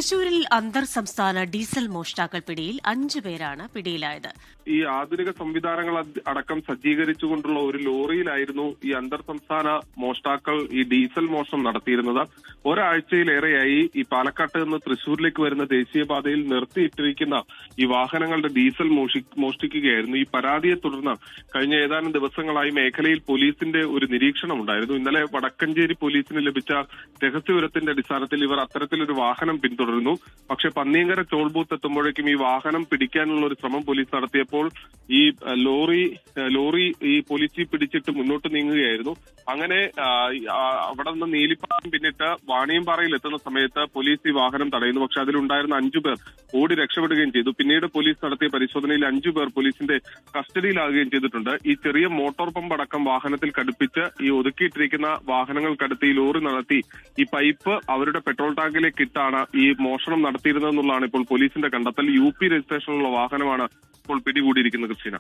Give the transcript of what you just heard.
തൃശൂരിൽ അന്തർ സംസ്ഥാന ഡീസൽ മോഷ്ടാക്കൾ പിടിയിൽ 5 പേരാണ് പിടിയിലായത്. ഈ ആധുനിക സംവിധാനങ്ങൾ അടക്കം സജ്ജീകരിച്ചുകൊണ്ടുള്ള ഒരു ലോറിയിലായിരുന്നു ഈ അന്തർ സംസ്ഥാന മോഷ്ടാക്കൾ ഈ ഡീസൽ മോഷണം നടത്തിയിരുന്നത്. ഒരാഴ്ചയിലേറെയായി ഈ പാലക്കാട്ട് നിന്ന് തൃശൂരിലേക്ക് വരുന്ന ദേശീയപാതയിൽ നിർത്തിയിട്ടിരിക്കുന്ന ഈ വാഹനങ്ങളുടെ ഡീസൽ മോഷ്ടിക്കുകയായിരുന്നു. ഈ പരാതിയെ തുടർന്ന് കഴിഞ്ഞ ഏതാനും ദിവസങ്ങളായി മേഖലയിൽ പോലീസിന്റെ ഒരു നിരീക്ഷണം ഉണ്ടായിരുന്നു. ഇന്നലെ വടക്കഞ്ചേരി പോലീസിന് ലഭിച്ച രഹസ്യവിവരത്തിന്റെ അടിസ്ഥാനത്തിൽ ഇവർ അത്തരത്തിലൊരു വാഹനം പിന്തുടരുന്നു. പക്ഷെ പന്നിയങ്കര ടോൾ ബൂത്ത് എത്തുമ്പോഴേക്കും ഈ വാഹനം പിടിക്കാനുള്ള ഒരു ശ്രമം പോലീസ് നടത്തിയപ്പോൾ ഈ ലോറി ഈ പോലീസ് പിടിച്ചിട്ട് മുന്നോട്ട് നീങ്ങുകയായിരുന്നു. അങ്ങനെ അവിടെ നിന്ന് നീലിപ്പാലം പിന്നിട്ട് വാണിയമ്പാറയിൽ എത്തുന്ന സമയത്ത് പോലീസ് ഈ വാഹനം തടയുന്നു. പക്ഷെ അതിലുണ്ടായിരുന്ന 5 പേർ ഓടി രക്ഷപ്പെടുകയും ചെയ്തു. പിന്നീട് പോലീസ് നടത്തിയ പരിശോധനയിൽ 5 പേർ പോലീസിന്റെ കസ്റ്റഡിയിലാകുകയും ചെയ്തിട്ടുണ്ട്. ഈ ചെറിയ മോട്ടോർ പമ്പ് അടക്കം വാഹനത്തിൽ ഘടിപ്പിച്ച് ഈ ഒതുക്കിയിട്ടിരിക്കുന്ന വാഹനങ്ങൾക്കടുത്ത് ഈ ലോറി നടത്തി ഈ പൈപ്പ് അവരുടെ പെട്രോൾ ടാങ്കിലേക്ക് ഇട്ടാണ് ഈ മോഷണം നടത്തിയിരുന്നതെന്നുള്ളതാണ് ഇപ്പോൾ പോലീസിന്റെ കണ്ടെത്തൽ. UP രജിസ്ട്രേഷനുള്ള വാഹനമാണ് ഇപ്പോൾ പിടികൂടിയിരിക്കുന്നത്. ക്രിസ്റ്റീന.